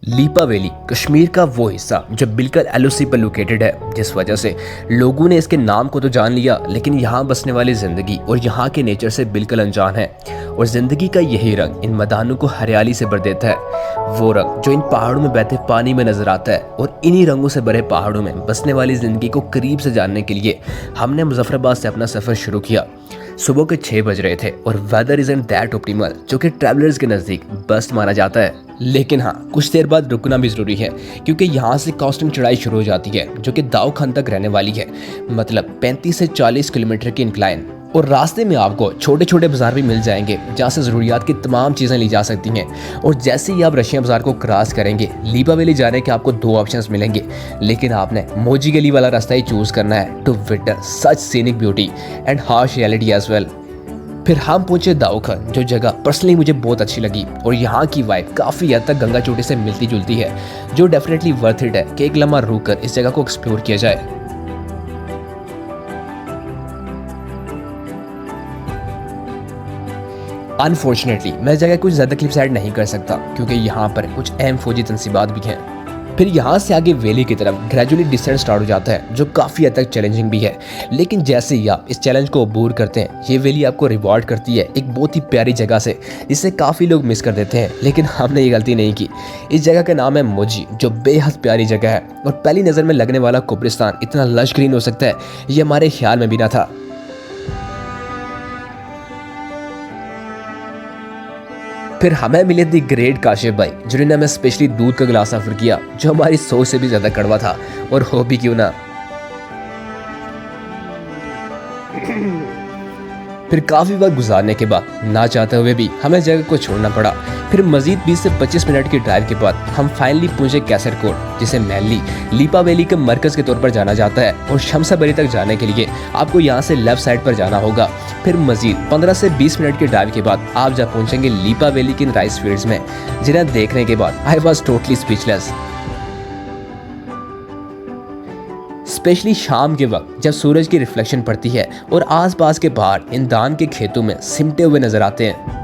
लीपा valley Kashmir का वो हिस्सा जो बिल्कुल एलओसी पर लोकेटेड है, जिस वजह से लोगों ने इसके नाम को तो जान लिया, लेकिन यहाँ बसने वाली ज़िंदगी और यहाँ के नेचर से बिल्कुल अनजान है। और ज़िंदगी का यही रंग इन मैदानों को हरियाली से भर देता है, वो रंग जो इन पहाड़ों में बहते पानी में नजर आता है। और इन्हीं रंगों से भरे पहाड़ों में बसने वाली ज़िंदगी को करीब से जानने के लिए हमने मुजफ्फराबाद से अपना सफ़र शुरू किया। सुबह के 6 बज रहे थे और वेदर इज़ दैट ऑप्टिमल जो कि ट्रैवलर्स के नज़दीक बेस्ट माना जाता है। लेकिन हाँ, कुछ देर बाद रुकना भी ज़रूरी है, क्योंकि यहाँ से कांस्टेंट चढ़ाई शुरू हो जाती है जो कि दाव खान तक रहने वाली है, मतलब 35 से 40 किलोमीटर की इंक्लाइन। और रास्ते में आपको छोटे छोटे बाजार भी मिल जाएंगे जहाँ से ज़रूरियात की तमाम चीज़ें ली जा सकती हैं। और जैसे ही आप रशिया बाजार को क्रॉस करेंगे, लीपा वैली जाने के आपको 2 ऑप्शंस मिलेंगे, लेकिन आपने मोजी गली वाला रास्ता ही चूज़ करना है to witness such scenic beauty and harsh reality as well. फिर हम पहुंचे दाव खान, जो जगह पर्सनली मुझे बहुत अच्छी लगी और यहाँ की वाइब काफ़ी हद तक गंगा चोटी से मिलती जुलती है, जो डेफिनेटली वर्थ इट है कि एक लम्हा रुक कर इस जगह को एक्सप्लोर किया जाए। अनफॉर्चुनेटली मैं जगह कुछ ज़्यादा क्लिप्स ऐड नहीं कर सकता, क्योंकि यहाँ पर कुछ अहम फौजी तनसीबात भी हैं। फिर यहाँ से आगे वैली की तरफ ग्रेजुअली डिसेंट स्टार्ट हो जाता है, जो काफ़ी हद तक चैलेंजिंग भी है। लेकिन जैसे ही आप इस चैलेंज को अबूर करते हैं, ये वैली आपको रिवॉर्ड करती है एक बहुत ही प्यारी जगह से, जिसे काफ़ी लोग मिस कर देते हैं। लेकिन हमने ये गलती नहीं की। इस जगह का नाम है मोजी, जो बेहद प्यारी जगह है। और पहली नज़र में लगने वाला कुब्रिस्तान इतना लश ग्रीन हो सकता है, ये हमारे ख्याल में भी ना था। फिर हमें मिले दी ग्रेट काशिफ भाई, जिन्होंने हमें स्पेशली दूध का गिलास ऑफर किया, जो हमारी सोच से भी ज़्यादा कड़वा था। और हो भी क्यों ना। फिर काफ़ी वक्त गुजारने के बाद ना चाहते हुए भी हमें जगह को छोड़ना पड़ा। फिर मजीद 20 से 25 मिनट की ड्राइव के बाद हम फाइनली पहुंचे कैसरकोट, जिसे मैनली लीपा वैली के मरकज़ के तौर पर जाना जाता है। और शमशाबरी तक जाने के लिए आपको यहाँ से लेफ्ट साइड पर जाना होगा। फिर मजीद 15 से 20 मिनट की ड्राइव के बाद आप जा पहुँचेंगे लीपा वैली के राइस फील्ड्स में, जिन्हें देखने के बाद I was totally speechless. Specially शाम के वक्त जब सूरज की रिफ्लेक्शन पड़ती है और आसपास के पहाड़ इन धान के खेतों में सिमटे हुए नजर आते हैं।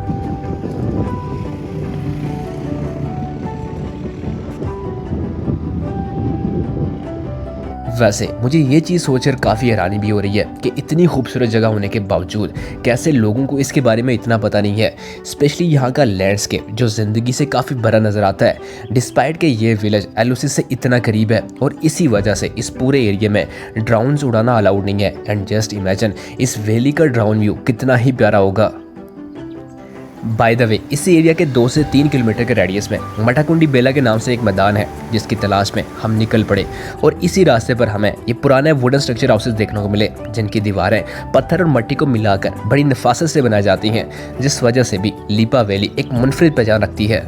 वैसे मुझे ये चीज़ सोचकर काफ़ी हैरानी भी हो रही है कि इतनी खूबसूरत जगह होने के बावजूद कैसे लोगों को इसके बारे में इतना पता नहीं है। स्पेशली यहाँ का लैंडस्केप जो ज़िंदगी से काफ़ी बड़ा नज़र आता है, डिस्पाइट के ये विलेज एलओसी से इतना करीब है। और इसी वजह से इस पूरे एरिया में ड्रोन्स उड़ाना अलाउड नहीं है। एंड जस्ट इमेजिन इस वैली का ड्रोन व्यू कितना ही प्यारा होगा। बाय द वे, इस एरिया के 2 से 3 किलोमीटर के रेडियस में मठाकुंडी बेला के नाम से एक मैदान है, जिसकी तलाश में हम निकल पड़े। और इसी रास्ते पर हमें ये पुराने वुडन स्ट्रक्चर हाउसेस देखने को मिले, जिनकी दीवारें पत्थर और मिट्टी को मिलाकर बड़ी नफासत से बनाई जाती हैं, जिस वजह से भी लीपा वैली एक मुनफरिद पहचान रखती है।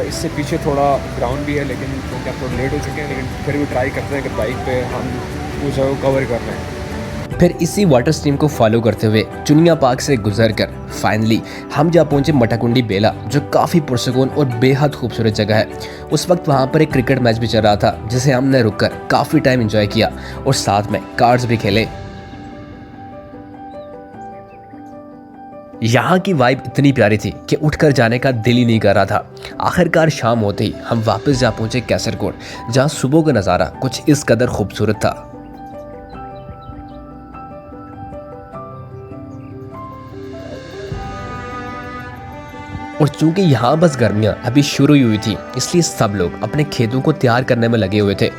इससे पीछे थोड़ा ग्राउंड भी है, लेकिन क्योंकि आप लोग लेट हो चुके हैं, लेकिन फिर भी ट्राई करते हैं कि बाइक पे हम उस जगह को कवर कर रहे हैं। फिर इसी वाटर स्ट्रीम को फॉलो करते हुए चुनिया पार्क से गुजर कर फाइनली हम जा पहुंचे मठाकुंडी बेला, जो काफ़ी पुरसकून और बेहद खूबसूरत जगह है। उस वक्त वहां पर एक क्रिकेट मैच भी चल रहा था, जिसे हमने रुककर काफ़ी टाइम एंजॉय किया और साथ में कार्ड्स भी खेले। यहाँ की वाइब इतनी प्यारी थी कि उठकर जाने का दिल ही नहीं कर रहा था। आखिरकार शाम होते ही हम वापस जा पहुंचे कैसरकोट, जहाँ सुबह का नज़ारा कुछ इस कदर खूबसूरत था। और चूंकि यहाँ बस गर्मियाँ अभी शुरू ही हुई थी, इसलिए सब लोग अपने खेतों को तैयार करने में लगे हुए थे।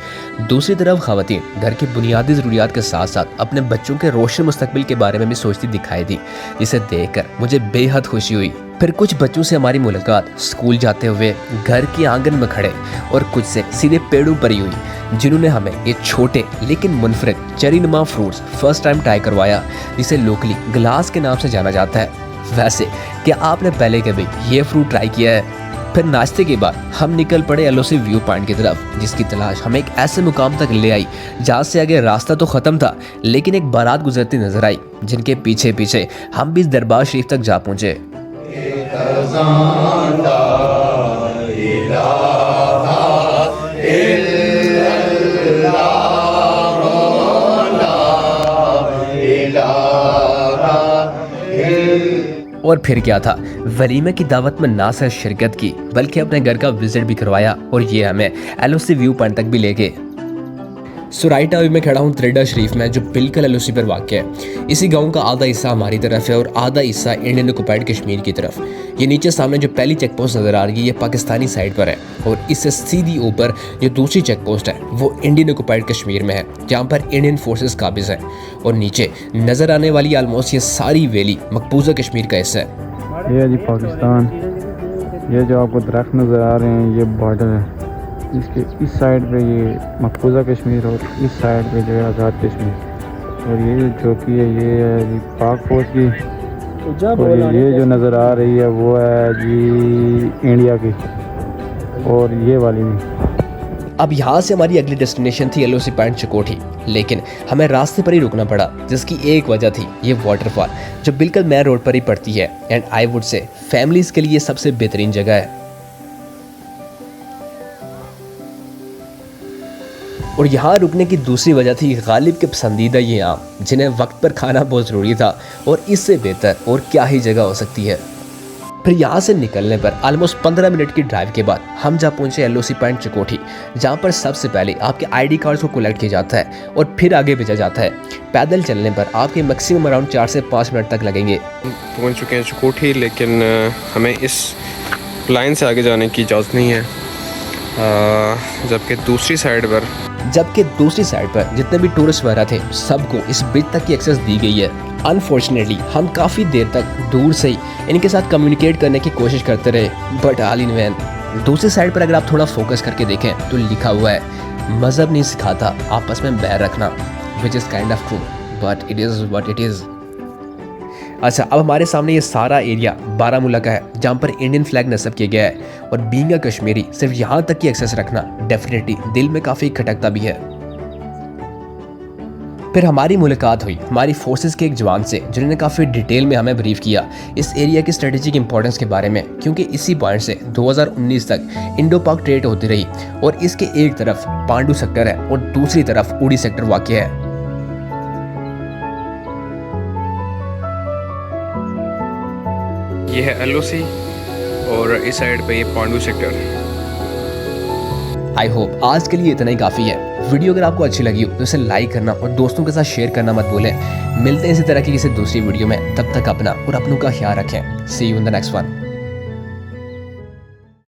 दूसरी तरफ खवातीन घर की बुनियादी ज़रूरियात के साथ साथ अपने बच्चों के रोशन मुस्तकबिल के बारे में भी सोचती दिखाई दी, जिसे देखकर मुझे बेहद खुशी हुई। फिर कुछ बच्चों से हमारी मुलाकात स्कूल जाते हुए घर के आंगन में खड़े और कुछ से सीधे पेड़ों पर ही हुई, जिन्होंने हमें ये छोटे लेकिन मुनफरिद चेरीनुमा फ्रूट्स फर्स्ट टाइम ट्राई करवाया, जिसे लोकली ग्लास के नाम से जाना जाता है। वैसे क्या आपने पहले कभी ये फ्रूट ट्राई किया है? फिर नाश्ते के बाद हम निकल पड़े एलओसी व्यू पॉइंट की तरफ, जिसकी तलाश हमें एक ऐसे मुकाम तक ले आई जहाँ से आगे रास्ता तो ख़त्म था, लेकिन एक बारात गुजरती नजर आई, जिनके पीछे पीछे हम भी इस दरबार शरीफ तक जा पहुँचे। और फिर क्या था, वलीमे की दावत में ना सिर्फ शिरकत की बल्कि अपने घर का विजिट भी करवाया और ये हमें एलओसी व्यू पॉइंट तक भी ले गए। सो राइट अभी मैं खड़ा हूँ त्रेडा शरीफ में, जो बिल्कुल एलओसी पर वाक़ है। इसी गांव का आधा हिस्सा हमारी तरफ है और आधा हिस्सा इंडियन ऑक्युपाइड कश्मीर की तरफ। ये नीचे सामने जो पहली चेक पोस्ट नज़र आ रही है ये पाकिस्तानी साइड पर है और इससे सीधी ऊपर जो दूसरी चेक पोस्ट है वो इंडियन ऑक्युपाइड कश्मीर में है, जहाँ पर इंडियन फोर्सेस काबिज हैं। और नीचे नज़र आने वाली आलमोस्ट ये सारी वैली मकबूजा कश्मीर का हिस्सा है। ये है जी पाकिस्तान। ये जो आपको दरख्त नज़र आ रहे हैं ये बॉर्डर है। इसके इस साइड पे ये मकबूजा कश्मीर और इस साइड पे जो है आज़ाद कश्मीर। और ये जो कि है ये है जी पाक फौज की। और ये जो नज़र आ रही है वो है जी इंडिया की और ये वाली भी। अब यहाँ से हमारी अगली डेस्टिनेशन थी एलओसी पॉइंट चकोठी, लेकिन हमें रास्ते पर ही रुकना पड़ा, जिसकी एक वजह थी ये वाटरफॉल जो बिल्कुल मेन रोड पर ही पड़ती है and I would say families के लिए सबसे बेहतरीन जगह है। और यहाँ रुकने की दूसरी वजह थी गालिब के पसंदीदा ये आम, जिन्हें वक्त पर खाना बहुत ज़रूरी था और इससे बेहतर और क्या ही जगह हो सकती है। फिर यहाँ से निकलने पर ऑलमोस्ट 15 मिनट की ड्राइव के बाद हम जा पहुँचे एलओसी पॉइंट चकोठी, जहाँ पर सबसे पहले आपके आईडी कार्ड्स को कलेक्ट किया जाता है और फिर आगे भेजा जाता है। पैदल चलने पर आपके मैक्सिमम अराउंड 4 से 5 मिनट तक लगेंगे। पहुँच चुके हैं चकोठी, लेकिन हमें इस लाइन से आगे जाने की इजाज़त नहीं है, जबकि दूसरी साइड पर जितने भी टूरिस्ट वगैरह थे सबको इस ब्रिज तक की एक्सेस दी गई है। अनफॉर्चुनेटली हम काफ़ी देर तक दूर से ही इनके साथ कम्युनिकेट करने की कोशिश करते रहे, बट ऑल इन वैन। दूसरी साइड पर अगर आप थोड़ा फोकस करके देखें तो लिखा हुआ है मज़हब नहीं सिखाता आपस में बैर रखना, which is kind of true but it is what it is. अच्छा, अब हमारे सामने ये सारा एरिया बारामूला का है, जहाँ पर इंडियन फ्लैग नस्ब किया गया है और बीइंग अ कश्मीरी सिर्फ यहाँ तक की एक्सेस रखना डेफिनेटली दिल में काफ़ी खटकता भी है। फिर हमारी मुलाकात हुई हमारी फोर्सेस के एक जवान से, जिन्होंने काफ़ी डिटेल में हमें ब्रीफ किया इस एरिया की स्ट्रेटेजिक इंपॉर्टेंस के बारे में, क्योंकि इसी पॉइंट से 2019 तक इंडो पाक ट्रेड होती रही और इसके एक तरफ पांडू सेक्टर है और दूसरी तरफ उड़ी सेक्टर वाक़ है। ये है एलओसी और इस साइड पे ये पांडू सेक्टर। आई होप आज के लिए इतना ही काफ़ी है। वीडियो अगर आपको अच्छी लगी हो तो इसे लाइक करना और दोस्तों के साथ शेयर करना मत भूलें। मिलते हैं इसी तरह की किसी दूसरी वीडियो में, तब तक अपना और अपनों का ख्याल रखें। See you in the next one.